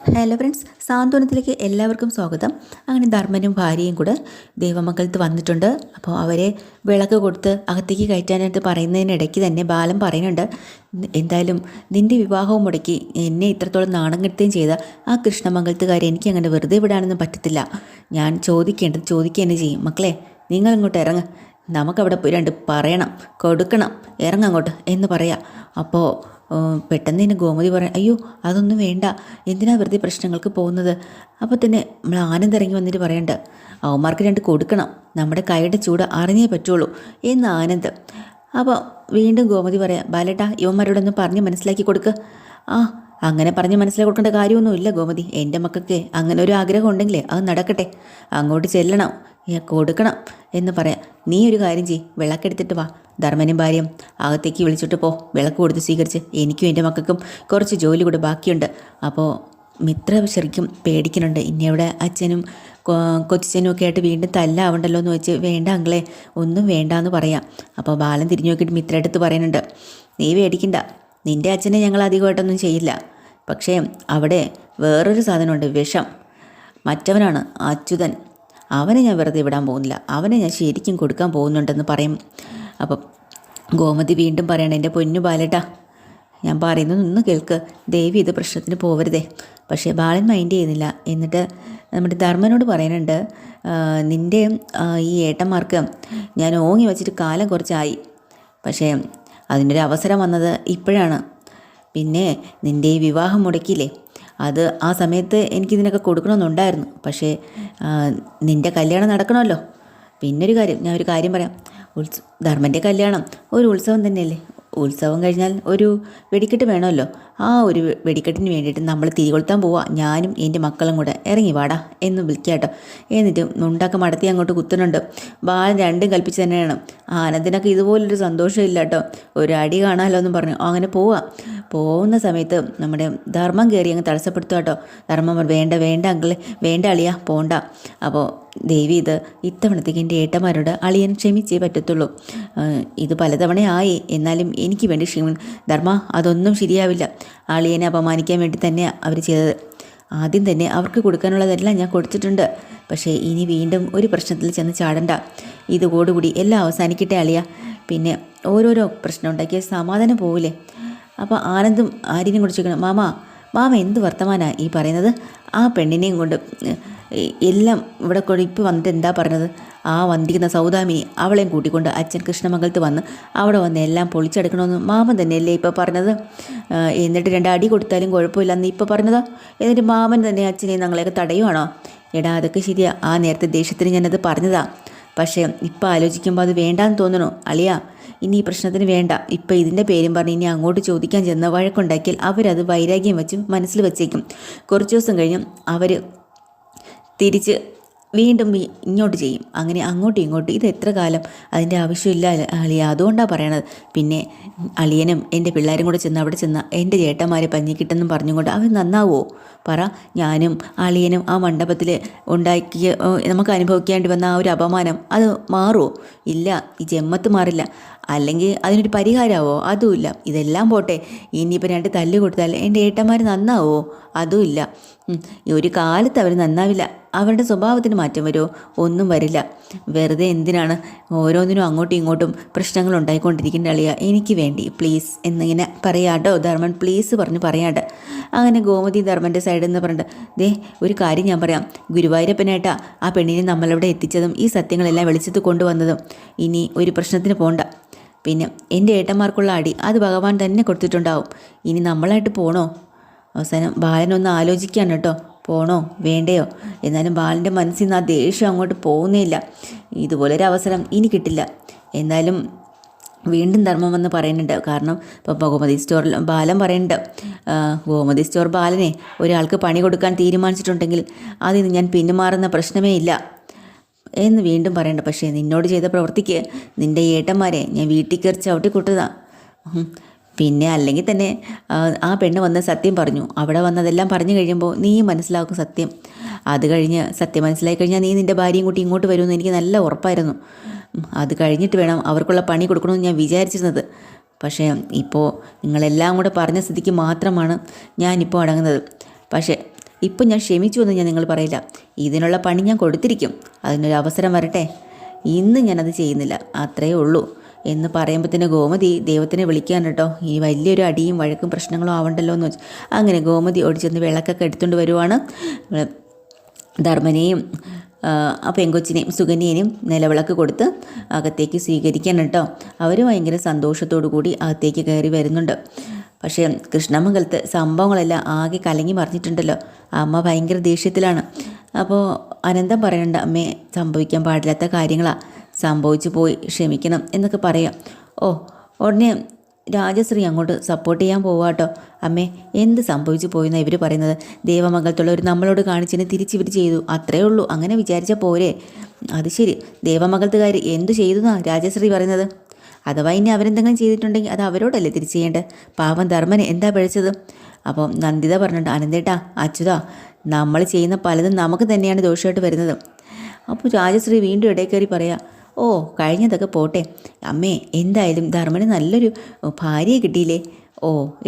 Hello friends, സാന്ത്വനത്തിലേക്ക് എല്ലാവർക്കും സ്വാഗതം. അങ്ങനെ ധർമ്മനും ഭാര്യയും കൂടെ ദേവമംഗലത്ത് വന്നിട്ടുണ്ട്. അപ്പോൾ അവരെ വിളക്ക് കൊടുത്ത് അകത്തേക്ക് കയറ്റാനായിട്ട് പറയുന്നതിനിടയ്ക്ക് തന്നെ ബാലൻ പറയുന്നുണ്ട്, എന്തായാലും നിൻ്റെ വിവാഹവും മുടക്കി എന്നെ ഇത്രത്തോളം നാണം കെടുത്തുകയും ചെയ്ത ആ കൃഷ്ണമംഗലത്തുകാരെ എനിക്ക് അങ്ങനെ വെറുതെ വിടാനൊന്നും പറ്റത്തില്ല. ഞാൻ ചോദിക്കേണ്ടത് ചോദിക്കുക തന്നെ ചെയ്യും. മക്കളെ, നിങ്ങൾ ഇങ്ങോട്ട് ഇറങ്ങ്, നമുക്കവിടെ പോയി രണ്ട് പറയണം, കൊടുക്കണം, ഇറങ്ങങ്ങോട്ട് എന്ന് പറയാം. അപ്പോൾ പെട്ടെന്ന് തന്നെ ഗോമതി പറയാം, അയ്യോ അതൊന്നും വേണ്ട, എന്തിനാ വെറുതെ പ്രശ്നങ്ങൾക്ക് പോകുന്നത്. അപ്പോൾ തന്നെ നമ്മൾ ആനന്ദ് ഇറങ്ങി വന്നിട്ട് പറയണ്ട, അവന്മാർക്ക് രണ്ട് കൊടുക്കണം, നമ്മുടെ കൈയുടെ ചൂട് അറിഞ്ഞേ പറ്റുള്ളൂ എന്ന് ആനന്ദ്. അപ്പോൾ വീണ്ടും ഗോമതി പറയാം, ബാലേട്ടാ ഇവന്മാരോടൊന്ന് പറഞ്ഞ് മനസ്സിലാക്കി കൊടുക്കുക. ആ അങ്ങനെ പറഞ്ഞ് മനസ്സിലാക്കി കൊടുക്കേണ്ട കാര്യമൊന്നുമില്ല ഗോമതി, എൻ്റെ മക്കൾക്ക് അങ്ങനെ ഒരു ആഗ്രഹം ഉണ്ടെങ്കിലേ അത് നടക്കട്ടെ, അങ്ങോട്ട് ചെല്ലണം, കൊടുക്കണം എന്ന് പറയാം. നീ ഒരു കാര്യം ചെയ്യ്, വിളക്കെടുത്തിട്ട് വാ, ധർമ്മനും ഭാര്യയും അകത്തേക്ക് വിളിച്ചിട്ട് പോ, വിളക്ക് കൊടുത്ത് സ്വീകരിച്ച്. എനിക്കും എൻ്റെ മക്കൾക്കും കുറച്ച് ജോലി കൂടെ ബാക്കിയുണ്ട്. അപ്പോൾ മിത്ര ശരിക്കും പേടിക്കുന്നുണ്ട്, ഇനി അവിടെ അച്ഛനും കൊച്ചനും ഒക്കെ ആയിട്ട് വീണ്ടും തല്ലാവണ്ടല്ലോ എന്ന് വെച്ച്, വേണ്ട അങ്ങളെ ഒന്നും വേണ്ടാന്ന് പറയാം. അപ്പോൾ ബാലൻ തിരിഞ്ഞു നോക്കിയിട്ട് മിത്ര അടുത്ത് പറയുന്നുണ്ട്, നീ പേടിക്കണ്ട, നിൻ്റെ അച്ഛനെ ഞങ്ങൾ അധികമായിട്ടൊന്നും ചെയ്യില്ല, പക്ഷേ അവിടെ വേറൊരു സാധനമുണ്ട്, വിഷം, മറ്റവനാണ് അച്യുതൻ, അവനെ ഞാൻ വെറുതെ വിടാൻ പോകുന്നില്ല, അവനെ ഞാൻ ശരിക്കും കൊടുക്കാൻ പോകുന്നുണ്ടെന്ന് പറയും. അപ്പം ഗോമതി വീണ്ടും പറയണം, എൻ്റെ പൊന്നു ബാലേട്ടാ ഞാൻ പറയുന്നതൊന്ന് കേൾക്ക്, ദേവി ഇത് പ്രശ്നത്തിന് പോവരുതേ. പക്ഷേ ബാലൻ മൈൻഡ് ചെയ്യുന്നില്ല. എന്നിട്ട് നമ്മുടെ ധർമ്മനോട് പറയുന്നുണ്ട്, നിൻ്റെ ഈ ഏട്ടന്മാർക്ക് ഞാൻ ഓങ്ങി വച്ചിട്ട് കാലം കുറച്ചായി, പക്ഷേ അതിനൊരു അവസരം വന്നത് ഇപ്പോഴാണ്. പിന്നെ നിൻ്റെ ഈ വിവാഹം മുടക്കിയില്ലേ, അത് ആ സമയത്ത് എനിക്കിതിനൊക്കെ കൊടുക്കണമെന്നുണ്ടായിരുന്നു, പക്ഷേ നിൻ്റെ കല്യാണം നടക്കണമല്ലോ. പിന്നൊരു കാര്യം, ഞാൻ ഒരു കാര്യം പറയാം, ധർമ്മൻ്റെ കല്യാണം ഒരു ഉത്സവം തന്നെയല്ലേ, ഉത്സവം കഴിഞ്ഞാൽ ഒരു വെടിക്കെട്ട് വേണമല്ലോ, ആ ഒരു വെടിക്കെട്ടിന് വേണ്ടിയിട്ട് നമ്മൾ തിരികൊളുത്താൻ പോവാ, ഞാനും എൻ്റെ മക്കളും കൂടെ, ഇറങ്ങി വാടാ എന്ന് വിളിക്കാട്ടോ. എന്നിട്ട് മുണ്ടൊക്കെ മടത്തി അങ്ങോട്ട് കുത്തുന്നുണ്ട്. ബാലൻ രണ്ടും കൽപ്പിച്ച് തന്നെയാണ്. ആനന്ദിനൊക്കെ ഇതുപോലൊരു സന്തോഷമില്ല കേട്ടോ, ഒരു അടി കാണാമല്ലോ എന്ന് പറഞ്ഞു അങ്ങനെ പോകുന്ന സമയത്ത് നമ്മുടെ ധർമ്മം കയറി അങ്ങ് തടസ്സപ്പെടുത്തുക കേട്ടോ. ധർമ്മം വേണ്ട വേണ്ട അങ്കിളെ, വേണ്ട അളിയാ പോണ്ട. അപ്പോൾ ദേവി ഇത് ഇത്തവണത്തേക്ക് എൻ്റെ ഏട്ടന്മാരോട് അളിയൻ ക്ഷമിച്ചേ പറ്റത്തുള്ളൂ, ഇത് പലതവണയായി, എന്നാലും എനിക്ക് വേണ്ടി ക്ഷമ. ധർമ്മ അതൊന്നും ശരിയാവില്ല, അളിയനെ അപമാനിക്കാൻ വേണ്ടി തന്നെയാണ് അവർ ചെയ്തത്. ആദ്യം തന്നെ അവർക്ക് കൊടുക്കാനുള്ളതെല്ലാം ഞാൻ കൊടുത്തിട്ടുണ്ട്, പക്ഷേ ഇനി വീണ്ടും ഒരു പ്രശ്നത്തിൽ ചെന്ന് ചാടണ്ട, ഇതോടുകൂടി എല്ലാം അവസാനിക്കട്ടെ അളിയ, പിന്നെ ഓരോരോ പ്രശ്നം ഉണ്ടാക്കിയ സമാധാനം പോവില്ലേ. അപ്പോൾ ആനന്ദും ആര്യനും കൂടി ചോദിക്കണം, മാമ എന്ത് വർത്തമാനാണ് ഈ പറയുന്നത്, ആ പെണ്ണിനെയും കൊണ്ട് എല്ലാം ഇവിടെ കൂടി ഇപ്പോൾ വന്നിട്ട് എന്താ പറഞ്ഞത്, ആ വന്നിരിക്കുന്ന സൗദാമിനി അവളെയും കൂട്ടിക്കൊണ്ട് അച്ഛൻ കൃഷ്ണമംഗലത്ത് വന്ന് അവിടെ വന്ന് എല്ലാം പൊളിച്ചെടുക്കണമെന്ന് മാമൻ തന്നെയല്ലേ ഇപ്പോൾ പറഞ്ഞത്, എന്നിട്ട് രണ്ടടി കൊടുത്താലും കുഴപ്പമില്ലെന്ന് ഇപ്പോൾ പറഞ്ഞതാ, എന്നിട്ട് മാമൻ തന്നെ അച്ഛനെ ഞങ്ങളെയൊക്കെ തടയുവാണോ. എടാ അതൊക്കെ ശരിയാ, ആ നേരത്തെ ദേഷ്യത്തിന് ഞാനത് പറഞ്ഞതാ, പക്ഷേ ഇപ്പം ആലോചിക്കുമ്പോൾ അത് വേണ്ടാന്ന് തോന്നണോ അളിയാ, ഇനി ഈ പ്രശ്നത്തിന് വേണ്ട, ഇപ്പം ഇതിൻ്റെ പേരും പറഞ്ഞ് ഇനി അങ്ങോട്ട് ചോദിക്കാൻ ചെന്ന് വഴക്കുണ്ടാക്കിയാൽ അവരത് വൈരാഗ്യം വെച്ച് മനസ്സിൽ വെച്ചേക്കും. കുറച്ച് ദിവസം കഴിഞ്ഞ് അവർ തിരിച്ച് വീണ്ടും ഇങ്ങോട്ട് ചെയ്യും, അങ്ങനെ അങ്ങോട്ടും ഇങ്ങോട്ടും, ഇത് എത്ര കാലം അതിൻ്റെ ആവശ്യമില്ല അളിയ, അതുകൊണ്ടാണ് പറയണത്. പിന്നെ അളിയനും എൻ്റെ പിള്ളേരും കൂടെ ചെന്ന് അവിടെ ചെന്ന് എൻ്റെ ചേട്ടന്മാരെ പഞ്ഞിക്കിട്ടെന്നും പറഞ്ഞുകൊണ്ട് അവർ നന്നാവുമോ പറ. ഞാനും അളിയനും ആ മണ്ഡപത്തിൽ ഉണ്ടാക്കിയ നമുക്ക് അനുഭവിക്കേണ്ടി വന്ന ആ ഒരു അപമാനം അത് മാറുമോ? ഇല്ല, ഈ ജന്മത്ത് മാറില്ല. അല്ലെങ്കിൽ അതിനൊരു പരിഹാരമാവോ? അതുമില്ല. ഇതെല്ലാം പോട്ടെ, ഇനിയിപ്പോൾ രണ്ട് തല്ല് കൊടുത്താൽ എൻ്റെ ഏട്ടന്മാർ നന്നാവോ? അതുമില്ല. ഒരു കാലത്ത് അവർ നന്നാവില്ല, അവരുടെ സ്വഭാവത്തിന് മാറ്റം വരുമോ? ഒന്നും വരില്ല. വെറുതെ എന്തിനാണ് ഓരോന്നിനും അങ്ങോട്ടും ഇങ്ങോട്ടും പ്രശ്നങ്ങൾ ഉണ്ടായിക്കൊണ്ടിരിക്കേണ്ട അളിയ, എനിക്ക് വേണ്ടി പ്ലീസ് എന്നിങ്ങനെ പറയാട്ടോ ധർമ്മൻ പ്ലീസ് പറഞ്ഞ് പറയാണ്ട്. അങ്ങനെ ഗോമതി ധർമ്മൻ്റെ സൈഡിൽ നിന്ന് പറഞ്ഞിട്ട്, ദേ ഒരു കാര്യം ഞാൻ പറയാം, ഗുരുവായൂരപ്പനായിട്ടാ ആ പെണ്ണിനെ നമ്മളവിടെ എത്തിച്ചതും ഈ സത്യങ്ങളെല്ലാം വെളിച്ചത്ത് കൊണ്ടുവന്നതും. ഇനി ഒരു പ്രശ്നത്തിന് പോണ്ട. പിന്നെ എൻ്റെ ഏട്ടന്മാർക്കുള്ള അടി അത് ഭഗവാൻ തന്നെ കൊടുത്തിട്ടുണ്ടാവും. ഇനി നമ്മളായിട്ട് പോണോ? അവസാനം ബാലനൊന്ന് ആലോചിക്കുകയാണ് കേട്ടോ, പോണോ വേണ്ടയോ. എന്നാലും ബാലൻ്റെ മനസ്സിൽ നിന്ന് ആ ദേഷ്യം അങ്ങോട്ട് പോകുന്നേയില്ല. ഇതുപോലൊരു അവസരം ഇനി കിട്ടില്ല. എന്നാലും വീണ്ടും ധർമ്മം വന്ന് പറയുന്നുണ്ട്, കാരണം ഇപ്പോൾ ഗോമതി സ്റ്റോറിൽ ബാലൻ പറയുന്നുണ്ട്, ഗോമതി സ്റ്റോർ ബാലനെ ഒരാൾക്ക് പണി കൊടുക്കാൻ തീരുമാനിച്ചിട്ടുണ്ടെങ്കിൽ അതിന് ഞാൻ പിന്മാറുന്ന പ്രശ്നമേ ഇല്ല എന്ന് വീണ്ടും പറയണ്ട. പക്ഷേ നിന്നോട് ചെയ്ത പ്രവൃത്തിക്ക് നിൻ്റെ ഏട്ടന്മാരെ ഞാൻ വീട്ടിൽ കയറി ചവിട്ടി കൂട്ടതാ. പിന്നെ അല്ലെങ്കിൽ തന്നെ ആ പെണ്ണ് വന്ന് സത്യം പറഞ്ഞു, അവിടെ വന്നതെല്ലാം പറഞ്ഞു കഴിയുമ്പോൾ നീ മനസ്സിലാക്കും സത്യം. അത് കഴിഞ്ഞ് സത്യം മനസ്സിലായി കഴിഞ്ഞാൽ നീ നിൻ്റെ ഭാര്യയും കൂട്ടി ഇങ്ങോട്ട് വരുമെന്ന് എനിക്ക് നല്ല ഉറപ്പായിരുന്നു. അത് കഴിഞ്ഞിട്ട് വേണം അവർക്കുള്ള പണി കൊടുക്കണമെന്ന് ഞാൻ വിചാരിച്ചിരുന്നത്. പക്ഷേ ഇപ്പോൾ നിങ്ങളെല്ലാം കൂടെ പറഞ്ഞ സ്ഥിതിക്ക് മാത്രമാണ് ഞാനിപ്പോൾ അടങ്ങുന്നത്. പക്ഷേ ഇപ്പം ഞാൻ ക്ഷമിച്ചു എന്ന് ഞാൻ നിങ്ങൾ പറയില്ല. ഇതിനുള്ള പണി ഞാൻ കൊടുത്തിരിക്കും. അതിനൊരു അവസരം വരട്ടെ. ഇന്ന് ഞാനത് ചെയ്യുന്നില്ല, അത്രയേ ഉള്ളൂ എന്ന് പറയുമ്പോഴത്തേന് ഗോമതി ദൈവത്തിനെ വിളിക്കാൻ കേട്ടോ. ഈ വലിയൊരു അടിയും വഴക്കും പ്രശ്നങ്ങളും ആവണ്ടല്ലോ എന്ന് വെച്ച് അങ്ങനെ ഗോമതി ഓടിച്ചെന്ന് വിളക്കൊക്കെ എടുത്തുകൊണ്ട് വരുവാണ്. ധർമ്മനെയും ആ പെങ്കൊച്ചിനെയും സുകന്യനെയും നിലവിളക്ക് കൊടുത്ത് അകത്തേക്ക് സ്വീകരിക്കാൻ കേട്ടോ. അവർ ഭയങ്കര സന്തോഷത്തോടു കൂടി അകത്തേക്ക് കയറി വരുന്നുണ്ട്. പക്ഷേ കൃഷ്ണമംഗലത്ത് സംഭവങ്ങളെല്ലാം ആകെ കലങ്ങി മറിഞ്ഞിട്ടുണ്ടല്ലോ. അമ്മ ഭയങ്കര ദേഷ്യത്തിലാണ്. അപ്പോൾ അനന്തം പറയുന്നുണ്ട്, അമ്മേ സംഭവിക്കാൻ പാടില്ലാത്ത കാര്യങ്ങളാണ് സംഭവിച്ചു പോയി, ക്ഷമിക്കണം എന്നൊക്കെ പറയാം. ഉടനെ രാജശ്രീ അങ്ങോട്ട് സപ്പോർട്ട് ചെയ്യാൻ പോവാട്ടോ. അമ്മേ എന്ത് സംഭവിച്ചു പോയെന്നാണ് ഇവർ പറയുന്നത്? ദേവമംഗലത്തുള്ളവർ നമ്മളോട് കാണിച്ചതിന് തിരിച്ചിവർ ചെയ്തു, അത്രയേ ഉള്ളൂ, അങ്ങനെ വിചാരിച്ചാൽ പോരെ? അത് ശരി, ദേവമംഗലത്തുകാർ എന്തു ചെയ്തു എന്നാണ് രാജശ്രീ പറയുന്നത്? അഥവാ ഇനി അവരെന്തെങ്കിലും ചെയ്തിട്ടുണ്ടെങ്കിൽ അത് അവരോടല്ലേ തിരിച്ച് ചെയ്യേണ്ടത്? പാവം ധർമ്മന് എന്താ പിഴച്ചത്? അപ്പം നന്ദിത പറഞ്ഞിട്ട്, അനന്തേട്ടാ, അച്യുതാ, നമ്മൾ ചെയ്യുന്ന പലതും നമുക്ക് തന്നെയാണ് ദോഷമായിട്ട് വരുന്നത്. അപ്പോൾ രാജശ്രീ വീണ്ടും ഇടയിൽ കയറി പറയാം, കഴിഞ്ഞതൊക്കെ പോട്ടെ അമ്മേ, എന്തായാലും ധർമ്മന് നല്ലൊരു ഭാര്യയെ കിട്ടിയില്ലേ?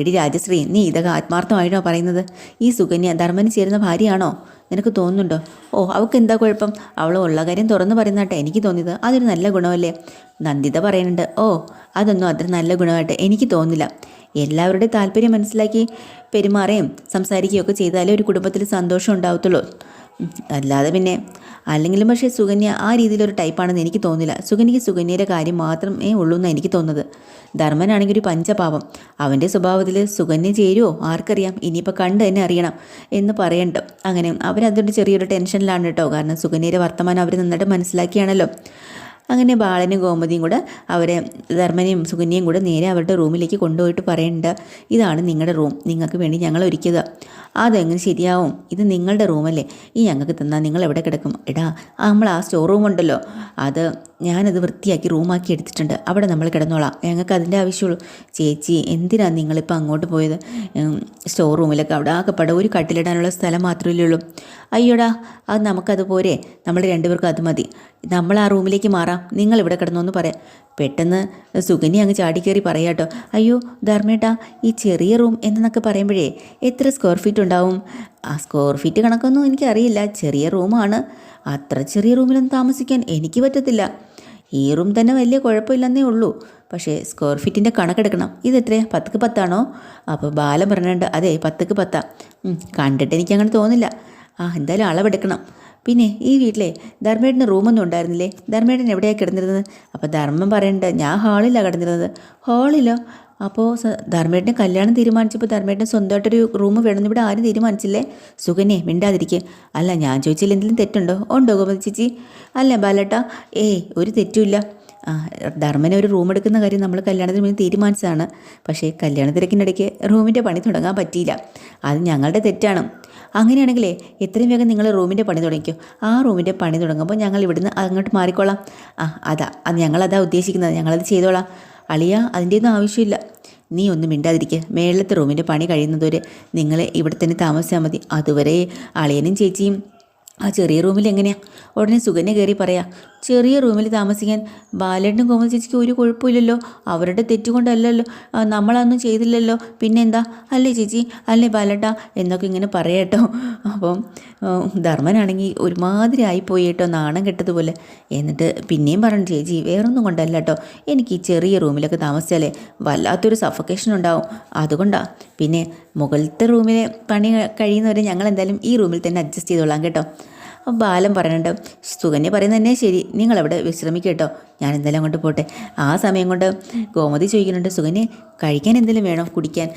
എടി രാജശ്രീ, നീ ഇതൊക്കെ ആത്മാർത്ഥമായിട്ടോ പറയുന്നത്? ഈ സുകന്യ ധർമ്മന് ചേരുന്ന ഭാര്യയാണോ? നിനക്ക് തോന്നുന്നുണ്ടോ? അവൾക്ക് എന്താ കുഴപ്പം? അവൾ ഉള്ള കാര്യം തുറന്നു പറയുന്നതാട്ടെ എനിക്ക് തോന്നിയത്. അതൊരു നല്ല ഗുണമല്ലേ? നന്ദിത പറയുന്നുണ്ട്, അതൊന്നും അത്ര നല്ല ഗുണമായിട്ട് എനിക്ക് തോന്നില്ല. എല്ലാവരുടെയും താല്പര്യം മനസ്സിലാക്കി പെരുമാറുകയും സംസാരിക്കുകയും ഒക്കെ ചെയ്താലേ ഒരു കുടുംബത്തിൽ സന്തോഷം ഉണ്ടാവത്തുള്ളൂ. അല്ലാതെ പിന്നെ അല്ലെങ്കിലും. പക്ഷേ സുകന്യ ആ രീതിയിലൊരു ടൈപ്പാണെന്ന് എനിക്ക് തോന്നില്ല. സുകന്യയ്ക്ക് സുകന്യയുടെ കാര്യം മാത്രമേ ഉള്ളൂ എന്നാണ് എനിക്ക് തോന്നുന്നത്. ധർമ്മനാണെങ്കിൽ ഒരു പഞ്ചപാപം. അവൻ്റെ സ്വഭാവത്തിൽ സുകന്യ ചേരുമോ ആർക്കറിയാം? ഇനിയിപ്പോൾ കണ്ട് തന്നെ അറിയണം എന്ന് പറയണ്ട. അങ്ങനെ അവരതൊരു ചെറിയൊരു ടെൻഷനിലാണ് കേട്ടോ. കാരണം സുകന്യയുടെ വർത്തമാനം അവർ നന്നായിട്ട് മനസ്സിലാക്കിയാണല്ലോ. അങ്ങനെ ബാലനും ഗോമതിയും കൂടെ അവരെ ധർമ്മനെയും സുകന്യയും കൂടെ നേരെ അവരുടെ റൂമിലേക്ക് കൊണ്ടുപോയിട്ട് പറയുന്നുണ്ട്, ഇതാണ് നിങ്ങളുടെ റൂം, നിങ്ങൾക്ക് വേണ്ടി ഞങ്ങൾ ഒരുക്കിയത്. അതെങ്ങനെ ശരിയാവും? ഇത് നിങ്ങളുടെ റൂമല്ലേ, ഈ ഞങ്ങൾക്ക് തന്നാൽ നിങ്ങൾ എവിടെ കിടക്കും? എടാ, നമ്മൾ ആ സ്റ്റോർ റൂം ഉണ്ടല്ലോ, അത് ഞാനത് വൃത്തിയാക്കി റൂമാക്കി എടുത്തിട്ടുണ്ട്, അവിടെ നമ്മൾ കിടന്നോളാം, ഞങ്ങൾക്ക് അതിൻ്റെ ആവശ്യമുള്ളൂ. ചേച്ചി, എന്തിനാണ് നിങ്ങളിപ്പോൾ അങ്ങോട്ട് പോയത്? സ്റ്റോർ റൂമിലൊക്കെ അവിടെ ആകെപ്പാടെ ഒരു കട്ടിലിടാനുള്ള സ്ഥലം മാത്രമല്ലേ ഉള്ളൂ. അയ്യോടാ, അത് നമുക്കത് പോരെ, നമ്മൾ രണ്ടുപേർക്കും അത് മതി, നമ്മൾ ആ റൂമിലേക്ക് മാറാം, നിങ്ങൾ ഇവിടെ കിടന്നോന്ന് പറയാം. പെട്ടെന്ന് സുകന്യ അങ്ങ് ചാടിക്കയറി പറയാട്ടോ, അയ്യോ ധർമ്മേട്ടാ, ഈ ചെറിയ റൂം എന്നൊക്കെ പറയുമ്പോഴേ എത്ര സ്ക്വയർ ഫീറ്റ് ഉണ്ടാവും? ആ സ്ക്വയർ ഫീറ്റ് കണക്കൊന്നും എനിക്കറിയില്ല, ചെറിയ റൂമാണ്, അത്ര ചെറിയ റൂമിലൊന്നും താമസിക്കാൻ എനിക്ക് പറ്റത്തില്ല. ഈ റൂം തന്നെ വലിയ കുഴപ്പമില്ലെന്നേ ഉള്ളൂ, പക്ഷേ സ്ക്വയർ ഫീറ്റിൻ്റെ കണക്കെടുക്കണം. ഇതെത്രയാണ്, 10ക്ക് 10 അപ്പോൾ ബാലൻ പറഞ്ഞിട്ടുണ്ട്, അതെ 10ക്ക് 10. കണ്ടിട്ട് എനിക്കങ്ങനെ തോന്നില്ല. എന്തായാലും അളവെടുക്കണം. പിന്നെ ഈ വീട്ടിലെ ധർമ്മേട്ടന് റൂമൊന്നും ഉണ്ടായിരുന്നില്ലേ? ധർമ്മേട്ടൻ എവിടെയാണ് കിടന്നിരുന്നത്? അപ്പോൾ ധർമ്മം പറയണ്ട, ഞാൻ ഹാളിലാണ് കിടന്നിരുന്നത്. ഹാളിലോ? അപ്പോൾ ധർമ്മേട്ടനെ കല്യാണം തീരുമാനിച്ചപ്പോൾ ധർമ്മേട്ടന് സ്വന്തമായിട്ടൊരു റൂം വേണമെന്ന് ഇവിടെ ആരും തീരുമാനിച്ചില്ലേ? സുകന്യെ മിണ്ടാതിരിക്കുക. അല്ല, ഞാൻ ചോദിച്ചാൽ എന്തെങ്കിലും തെറ്റുണ്ടോ? ഉണ്ടോ ഗോമതി ചേച്ചി? അല്ല ബാലേട്ടാ, ഒരു തെറ്റുമില്ല. ധർമ്മനെ ഒരു റൂം എടുക്കുന്ന കാര്യം നമ്മൾ കല്യാണത്തിന് മുന്നേ തീരുമാനിച്ചതാണ്. പക്ഷേ കല്യാണ തിരക്കിനിടയ്ക്ക് റൂമിൻ്റെ പണി തുടങ്ങാൻ പറ്റിയില്ല. അത് ഞങ്ങളുടെ തെറ്റാണ്. അങ്ങനെയാണെങ്കിലേ എത്രയും വേഗം നിങ്ങൾ റൂമിൻ്റെ പണി തുടങ്ങിക്കോ. ആ റൂമിൻ്റെ പണി തുടങ്ങുമ്പോൾ ഞങ്ങൾ ഇവിടുന്ന് അങ്ങോട്ട് മാറിക്കോളാം. ഞങ്ങളതാ ഉദ്ദേശിക്കുന്നത്, ഞങ്ങളത് ചെയ്തോളാം. അളിയ, അതിൻ്റെ ഒന്നും ആവശ്യമില്ല. നീ ഒന്നും മിണ്ടാതിരിക്കുക. മേളത്തെ റൂമിൻ്റെ പണി കഴിയുന്നതുവരെ നിങ്ങൾ ഇവിടെ തന്നെ താമസിച്ചാൽ മതി. അതുവരെ അളിയനും ചേച്ചിയും ആ ചെറിയ റൂമിൽ എങ്ങനെയാണ്? ഉടനെ സുകന്യ കയറി പറയാം, ചെറിയ റൂമിൽ താമസിക്കാൻ ബാലേട്ടനും കോമതി ചേച്ചിക്ക് ഒരു കുഴപ്പമില്ലല്ലോ, അവരുടെ തെറ്റുകൊണ്ടല്ലല്ലോ, നമ്മളതൊന്നും ചെയ്തില്ലല്ലോ, പിന്നെന്താ? അല്ലേ ചേച്ചി, അല്ലേ ബാലേട്ട എന്നൊക്കെ ഇങ്ങനെ പറയാട്ടോ. അപ്പം ധർമ്മനാണെങ്കിൽ ഒരുമാതിരി ആയിപ്പോയി കേട്ടോ, നാണം കെട്ടതുപോലെ. എന്നിട്ട് പിന്നെയും പറഞ്ഞു, ചേച്ചി വേറൊന്നും കൊണ്ടല്ല കേട്ടോ, എനിക്ക് ഈ ചെറിയ റൂമിലൊക്കെ താമസിച്ചാലേ വല്ലാത്തൊരു സഫക്കേഷൻ ഉണ്ടാവും, അതുകൊണ്ടാണ്. പിന്നെ മുകളിലത്തെ റൂമിലെ പണി കഴിയുന്നവരെ ഞങ്ങൾ എന്തായാലും ഈ റൂമിൽ തന്നെ അഡ്ജസ്റ്റ് ചെയ്തോളാം കേട്ടോ. ബാലൻ പറയുന്നുണ്ട്, സുകന്യ പറയുന്നത് തന്നെ ശരി, നിങ്ങളവിടെ വിശ്രമിക്കുക കേട്ടോ, ഞാൻ എന്തായാലും അങ്ങോട്ട് പോട്ടെ. ആ സമയം കൊണ്ട് ഗോമതി ചോദിക്കുന്നുണ്ട്, സുകന്യ കഴിക്കാൻ എന്തെങ്കിലും വേണോ, കുടിക്കാൻ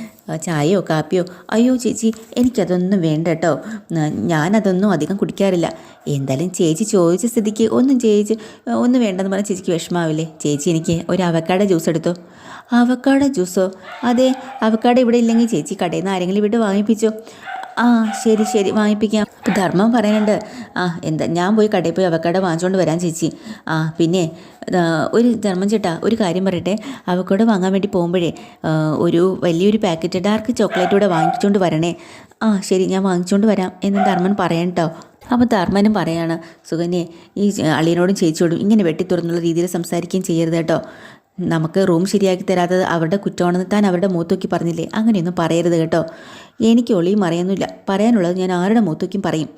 ചായയോ കാപ്പിയോ? അയ്യോ ചേച്ചി, എനിക്കതൊന്നും വേണ്ട കേട്ടോ, ഞാനതൊന്നും അധികം കുടിക്കാറില്ല. എന്തായാലും ചേച്ചി ചോദിച്ച സ്ഥിതിക്ക് ഒന്നും വേണ്ടെന്ന് പറഞ്ഞാൽ ചേച്ചിക്ക് വിഷമാവില്ലേ? ചേച്ചി എനിക്ക് ഒരു അവക്കാഡോ ജ്യൂസ് എടുത്തോ. അവക്കാഡോ ജ്യൂസോ? അതെ, അവക്കാഡോ ഇവിടെ ഇല്ലെങ്കിൽ ചേച്ചി കടയിൽ നിന്ന് ആരെങ്കിലും ഇവിടെ വാങ്ങിപ്പിച്ചോ. ശരി വാങ്ങിപ്പിക്കാം. ധർമ്മം പറയുന്നുണ്ട്, എന്താ ഞാൻ പോയി കടയിൽ പോയി അവക്കാഡോ വാങ്ങിച്ചുകൊണ്ട് വരാൻ ചേച്ചി. പിന്നെ ഒരു ധർമ്മം ചേട്ടാ, ഒരു കാര്യം പറയട്ടെ, അവക്കാഡോ വാങ്ങാൻ വേണ്ടി പോകുമ്പോഴേ ഒരു വലിയൊരു പാക്കറ്റ് ഡാർക്ക് ചോക്ലേറ്റ് കൂടെ വാങ്ങിച്ചുകൊണ്ട് വരണേ. ശരി, ഞാൻ വാങ്ങിച്ചുകൊണ്ട് വരാം എന്ന് ധർമ്മൻ പറയാൻ കേട്ടോ. അപ്പോൾ ധർമ്മനും പറയാണ്, സുകന്യെ ഈ അളിയനോടും ചേച്ചിയോടും ഇങ്ങനെ വെട്ടിത്തുറന്നുള്ള രീതിയിൽ സംസാരിക്കുകയും ചെയ്യരുത് കേട്ടോ. നമുക്ക് റൂം ശരിയാക്കി തരാത്തത് അവരുടെ കുറ്റമാണെന്ന് താൻ അവരുടെ മൂത്ത് നോക്കി പറഞ്ഞില്ലേ, അങ്ങനെയൊന്നും പറയരുത് കേട്ടോ. എനിക്ക് ഒളിയും മറയൊന്നുമില്ല. പറയാനുള്ളത് ഞാൻ ആരുടെ മുഖത്തേക്കും പറയും.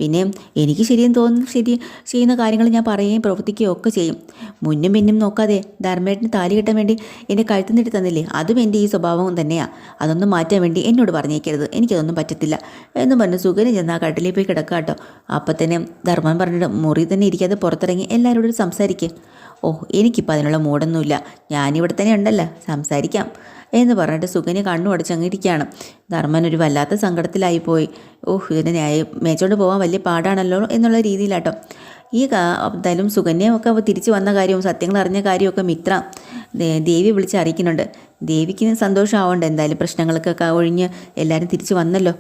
പിന്നെ എനിക്ക് ശരിയെന്ന് തോന്നുന്നു ചെയ്യുന്ന കാര്യങ്ങൾ ഞാൻ പറയുകയും പ്രവർത്തിക്കുകയും ഒക്കെ ചെയ്യും. മുന്നും പിന്നും നോക്കാതെ ധർമ്മേട്ടന് താലി കെട്ടാൻ വേണ്ടി എൻ്റെ കഴുത്ത് നീട്ടി തന്നില്ലേ, അതും എൻ്റെ ഈ സ്വഭാവം തന്നെയാണ്. അതൊന്നും മാറ്റാൻ വേണ്ടി എന്നോട് പറഞ്ഞേക്കരുത്, എനിക്കതൊന്നും പറ്റത്തില്ല എന്ന് പറഞ്ഞ് സുഖന് ചെന്ന് ആ കട്ടിലിൽ പോയി കിടക്കുക കേട്ടോ. അപ്പം തന്നെ ധർമ്മൻ പറഞ്ഞിട്ട് മുറി തന്നെ ഇരിക്കാതെ പുറത്തിറങ്ങി എല്ലാവരോടും സംസാരിക്കുക. ഓ, എനിക്കിപ്പോൾ അതിനുള്ള മൂടൊന്നുമില്ല, ഞാനിവിടെ തന്നെ ഉണ്ടല്ലോ, സംസാരിക്കാം എന്ന് പറഞ്ഞിട്ട് സുകന്യ കണ്ണു അടച്ചങ്ങിരിക്കുകയാണ്. ധർമ്മൻ ഒരു വല്ലാത്ത സങ്കടത്തിലായിപ്പോയി. ഓഹ്, ഇതിനെ മേച്ചോണ്ട് പോകാൻ വലിയ പാടാണല്ലോ എന്നുള്ള രീതിയിലാട്ടോ. എന്തായാലും സുകന്യമൊക്കെ തിരിച്ചു വന്ന കാര്യവും സത്യങ്ങൾ അറിഞ്ഞ കാര്യമൊക്കെ മിത്ര ദേവി വിളിച്ച് അറിയിക്കുന്നുണ്ട്. ദേവിക്ക് സന്തോഷമാവണ്ട, എന്തായാലും പ്രശ്നങ്ങൾക്കൊക്കെ ഒഴിഞ്ഞ് എല്ലാവരും തിരിച്ചു വന്നല്ലോ.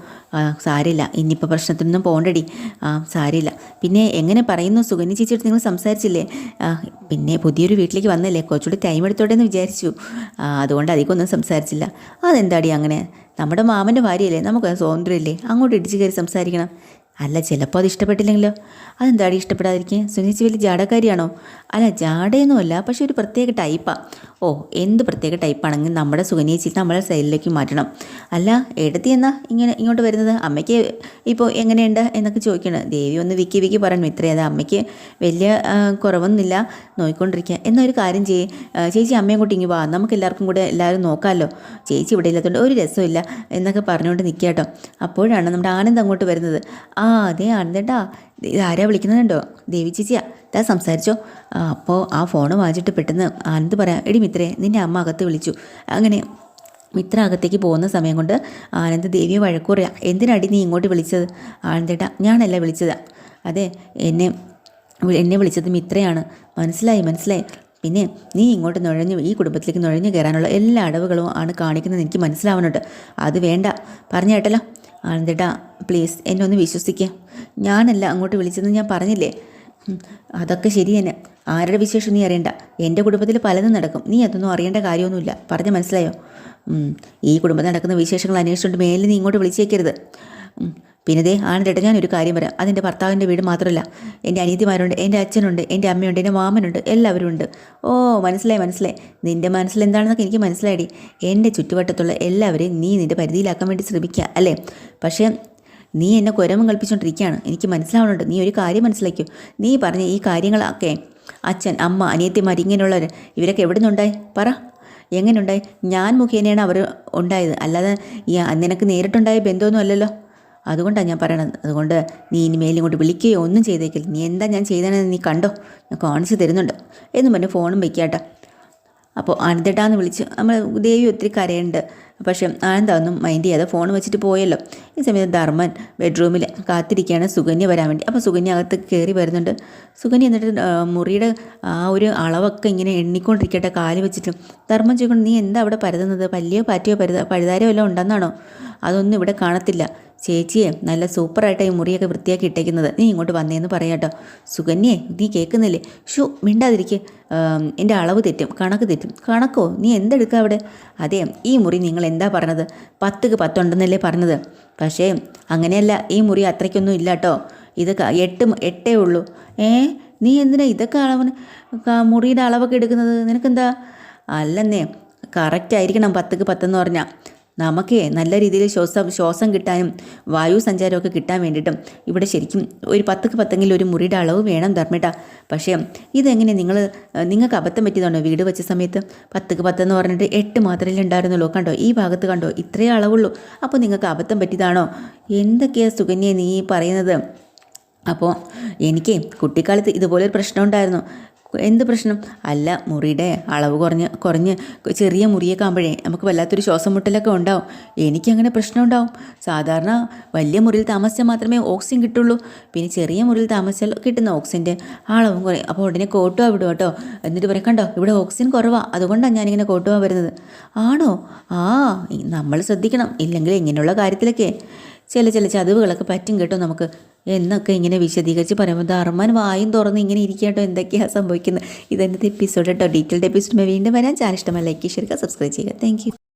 സാരില്ല, ഇനിയിപ്പോൾ പ്രശ്നത്തിനൊന്നും പോകണ്ടടി. സാരില്ല. പിന്നെ എങ്ങനെ പറയുന്നു സുകന്യ ചേച്ചിയോട് നിങ്ങൾ സംസാരിച്ചില്ലേ? പിന്നെ പുതിയൊരു വീട്ടിലേക്ക് വന്നല്ലേ, കുറച്ചുകൂടി ടൈം എടുത്തോട്ടെ എന്ന് വിചാരിച്ചു. അതുകൊണ്ട് അധികമൊന്നും സംസാരിച്ചില്ല. അതെന്താടി അങ്ങനെ? നമ്മുടെ മാമൻ്റെ ഭാര്യയല്ലേ, നമുക്ക് സ്വാതന്ത്ര്യമില്ലേ, അങ്ങോട്ട് ഇടിച്ചു കയറി സംസാരിക്കണം. അല്ല, ചിലപ്പോൾ അത് ഇഷ്ടപ്പെട്ടില്ലെങ്കിലോ? അതെന്താടി ഇഷ്ടപ്പെടാതിരിക്കുക? സുനിച്ചി വലിയ ജാടക്കാരിയാണോ? അല്ല, ജാടയൊന്നുമല്ല, പക്ഷെ ഒരു പ്രത്യേക ടൈപ്പാണ്. ഓ, എന്ത് പ്രത്യേക ടൈപ്പാണെങ്കിൽ നമ്മുടെ സുകന്യേച്ചി നമ്മളെ സൈഡിലേക്ക് മാറ്റണം. അല്ല, എടുത്തി എന്നാ ഇങ്ങോട്ട് വരുന്നത്? അമ്മയ്ക്ക് ഇപ്പോൾ എങ്ങനെയുണ്ട് എന്നൊക്കെ ചോദിക്കണം. ദേവി ഒന്ന് വിക്കി പറഞ്ഞു. ഇത്രയത് അമ്മയ്ക്ക് വലിയ കുറവൊന്നുമില്ല, നോക്കിക്കൊണ്ടിരിക്കുക. എന്നൊരു കാര്യം ചേച്ചി അമ്മയും കൂട്ടി ഇങ്ങ് വാ, നമുക്ക് എല്ലാവർക്കും കൂടെ എല്ലാവരും നോക്കാമല്ലോ. ചേച്ചി ഇവിടെ ഇല്ലാത്തതുകൊണ്ട് ഒരു രസമില്ല എന്നൊക്കെ പറഞ്ഞുകൊണ്ട് നിൽക്കുക കേട്ടോ. അപ്പോഴാണ് നമ്മുടെ ആനന്ദ് അങ്ങോട്ട് വരുന്നത്. അതെ ആനന്ദേട്ടാ, ആരാ വിളിക്കുന്നുണ്ടോ? ദേവി ചേച്ചിയാ, താ സംസാരിച്ചോ. അപ്പോൾ ആ ഫോണ് വാങ്ങിച്ചിട്ട് പെട്ടെന്ന് ആനന്ദ് പറയാം, എടി മിത്രേ, നിന്നെ അമ്മ അകത്ത് വിളിച്ചു. അങ്ങനെ മിത്ര അകത്തേക്ക് പോകുന്ന സമയം കൊണ്ട് ആനന്ദ് ദേവിയെ വഴക്കുറയാ. എന്തിനടി നീ ഇങ്ങോട്ട് വിളിച്ചത്? ആനന്ദേട്ടാ, ഞാനല്ല വിളിച്ചത്. അതെ, എന്നെ വിളിച്ചത് മിത്രയാണ്. മനസ്സിലായി. പിന്നെ നീ ഇങ്ങോട്ട് ഈ കുടുംബത്തിലേക്ക് നുഴഞ്ഞു കയറാനുള്ള എല്ലാ അടവുകളും ആണ് കാണിക്കുന്നത് എനിക്ക് മനസ്സിലാവുന്നുണ്ട്. അത് വേണ്ട, പറഞ്ഞു കേട്ടല്ലോ. ആനന്ദേട്ടാ പ്ലീസ്, എന്നെ ഒന്ന് വിശ്വസിക്കുക. ഞാനല്ല അങ്ങോട്ട് വിളിച്ചതെന്ന് ഞാൻ പറഞ്ഞില്ലേ. അതൊക്കെ ശരി തന്നെ. ആരുടെ വിശേഷം നീ അറിയണ്ട. എൻ്റെ കുടുംബത്തിൽ പലതും നടക്കും, നീ അതൊന്നും അറിയേണ്ട കാര്യമൊന്നുമില്ല. പറഞ്ഞ മനസ്സിലായോ? ഈ കുടുംബത്തിൽ നടക്കുന്ന വിശേഷങ്ങൾ അന്വേഷിച്ചുകൊണ്ട് മേലിൽ നീ ഇങ്ങോട്ട് വിളിച്ചേക്കരുത്. പിന്നെ ദേ ആനന്ദേട്ടാ, ഞാനൊരു കാര്യം പറയാം. അതെൻ്റെ ഭർത്താവിൻ്റെ വീട് മാത്രമല്ല, എൻ്റെ അനിയത്തിമാരുണ്ട്, എൻ്റെ അച്ഛനുണ്ട്, എൻ്റെ അമ്മയുണ്ട്, എൻ്റെ മാമനുണ്ട്, എല്ലാവരും ഉണ്ട്. ഓ, മനസ്സിലായി. നിൻ്റെ മനസ്സിൽ എന്താണെന്നൊക്കെ എനിക്ക് മനസ്സിലായി. എൻ്റെ ചുറ്റുവട്ടത്തുള്ള എല്ലാവരെയും നീ നിൻ്റെ പരിധിയിലാക്കാൻ വേണ്ടി ശ്രമിക്കുക അല്ലേ? പക്ഷേ നീ എന്നെ കുരമം കൽപ്പിച്ചുകൊണ്ടിരിക്കുകയാണ്, എനിക്ക് മനസ്സിലാവുന്നുണ്ട്. നീ ഒരു കാര്യം മനസ്സിലാക്കൂ. നീ പറഞ്ഞ ഈ കാര്യങ്ങളൊക്കെ അച്ഛൻ, അമ്മ, അനിയത്തിമാർ, ഇങ്ങനെയുള്ളവർ ഇവരൊക്കെ എവിടെ നിന്നുണ്ടായി? പറ, എങ്ങനെയുണ്ടായി? ഞാൻ മുഖേനയാണ് അവർ ഉണ്ടായത്, അല്ലാതെ നിനക്ക് നേരിട്ടുണ്ടായ ബന്ധമൊന്നും അല്ലല്ലോ. അതുകൊണ്ടാണ് ഞാൻ പറയണത്. അതുകൊണ്ട് നീ ഇനിമേലും ഇങ്ങോട്ട് വിളിക്കുകയോ ഒന്നും ചെയ്തേക്കില്ല. നീ എന്താ ഞാൻ ചെയ്തതെന്ന് നീ കണ്ടോ, ഞാൻ കാണിച്ചു തരുന്നുണ്ട് എന്നും പറഞ്ഞ് ഫോണും വയ്ക്കാട്ടെ. അപ്പോൾ ആനന്ദേട്ടാന്ന് വിളിച്ച് നമ്മൾ ദേവി ഒത്തിരി കരയുണ്ട്. പക്ഷേ ആനന്ദൊന്നും മൈൻഡ് ചെയ്യാതെ ഫോൺ വെച്ചിട്ട് പോയല്ലോ. ഈ സമയത്ത് ധർമ്മൻ ബെഡ്റൂമിൽ കാത്തിരിക്കുകയാണ് സുകന്യ വരാൻ വേണ്ടി. അപ്പോൾ സുകന്യ അകത്ത് കയറി വരുന്നുണ്ട്. സുകന്യ എന്നിട്ട് മുറിയുടെ ആ ഒരു അളവൊക്കെ ഇങ്ങനെ എണ്ണിക്കൊണ്ടിരിക്കട്ടെ കാല് വെച്ചിട്ട്. ധർമ്മൻ ചോദിക്കണം, നീ എന്താ അവിടെ പരതുന്നത്? പല്ലിയോ പാറ്റിയോ പഴുതാരോ വല്ലതും ഉണ്ടെന്നാണോ? അതൊന്നും ഇവിടെ കാണത്തില്ല. ചേച്ചിയെ നല്ല സൂപ്പറായിട്ട് ഈ മുറിയൊക്കെ വൃത്തിയാക്കി ഇട്ടേക്കുന്നത്, നീ ഇങ്ങോട്ട് വന്നേന്ന് പറയാട്ടോ. സുകന്യേ, നീ കേൾക്കുന്നില്ലേ? മിണ്ടാതിരിക്കുക, എൻ്റെ അളവ് തെറ്റും, കണക്ക് തെറ്റും. കണക്കോ? നീ എന്തെടുക്കുക അവിടെ? അതെ, ഈ മുറി നിങ്ങൾ എന്താ പറഞ്ഞത്? 10ക്ക് 10 ഉണ്ടെന്നല്ലേ പറഞ്ഞത്? പക്ഷേ അങ്ങനെയല്ല, ഈ മുറി അത്രയ്ക്കൊന്നും ഇല്ല കേട്ടോ. ഇത് 8 ഉള്ളൂ. നീ എന്തിനാ ഇതൊക്കെ മുറിയുടെ അളവൊക്കെ എടുക്കുന്നത്? നിനക്കെന്താ? അല്ലെന്നേ, കറക്റ്റായിരിക്കണം 10ക്ക് 10 എന്ന് പറഞ്ഞാൽ. നമുക്ക് നല്ല രീതിയിൽ ശ്വാസം കിട്ടാനും വായു സഞ്ചാരമൊക്കെ കിട്ടാൻ വേണ്ടിയിട്ടും ഇവിടെ ശരിക്കും ഒരു 10ക്ക് 10 ഒരു മുറിയുടെ അളവ് വേണം ധർമ്മേട്ടാ. പക്ഷേ ഇതെങ്ങനെ നിങ്ങൾക്ക് അബദ്ധം പറ്റിയതാണോ? വീട് വെച്ച സമയത്ത് 10ക്ക് 10 എന്ന് പറഞ്ഞിട്ട് 8 മാത്രമേ ഉണ്ടായിരുന്നുള്ളൂ. കണ്ടോ, ഈ ഭാഗത്ത് കണ്ടോ, ഇത്രയേ അളവുള്ളൂ. അപ്പോൾ നിങ്ങൾക്ക് അബദ്ധം പറ്റിയതാണോ? എന്തൊക്കെയാണ് സുകന്യ നീ പറയുന്നത്? അപ്പോൾ എനിക്ക് കുട്ടിക്കാലത്ത് ഇതുപോലൊരു പ്രശ്നം ഉണ്ടായിരുന്നു. എന്ത് പ്രശ്നം? അല്ല, മുറിയുടെ അളവ് കുറഞ്ഞ് ചെറിയ മുറിയൊക്കെ ആകുമ്പോഴേ നമുക്ക് വല്ലാത്തൊരു ശ്വാസം മുട്ടലൊക്കെ ഉണ്ടാവും. എനിക്കങ്ങനെ പ്രശ്നം ഉണ്ടാവും. സാധാരണ വലിയ മുറിയിൽ താമസിച്ചാൽ മാത്രമേ ഓക്സിജൻ കിട്ടുള്ളൂ. പിന്നെ ചെറിയ മുറിയിൽ താമസിച്ചാൽ കിട്ടുന്ന ഓക്സിജൻ്റെ അളവും കുറയും. അപ്പോൾ ഉടനെ കോട്ടുവാ വിടും കേട്ടോ. എന്നിട്ട് പറയാം, കണ്ടോ ഇവിടെ ഓക്സിജൻ കുറവാണ്, അതുകൊണ്ടാണ് ഞാനിങ്ങനെ കോട്ടുവാൻ വരുന്നത്. ആണോ? നമ്മൾ ശ്രദ്ധിക്കണം, ഇല്ലെങ്കിൽ ഇങ്ങനെയുള്ള കാര്യത്തിലൊക്കെ ചില ചതിവുകളൊക്കെ പറ്റും കേട്ടോ നമുക്ക് എന്നൊക്കെ ഇങ്ങനെ വിശദീകരിച്ച് പറയുമ്പോൾ ധർമ്മൻ വായും തുറന്ന് ഇങ്ങനെ ഇരിക്കട്ടോ. എന്തൊക്കെയാണ് സംഭവിക്കുന്നത്? ഇതെന്നത്തെ എപ്പിസോഡ് കേട്ടോ. ഡീറ്റെയിൽഡ് എപ്പിസോഡ് വീണ്ടും വരാൻ. ചാനൽ ഇഷ്ടമായി ലൈക്ക് ചെയ്യുക, സബ്സ്ക്രൈബ് ചെയ്യുക. Thank you.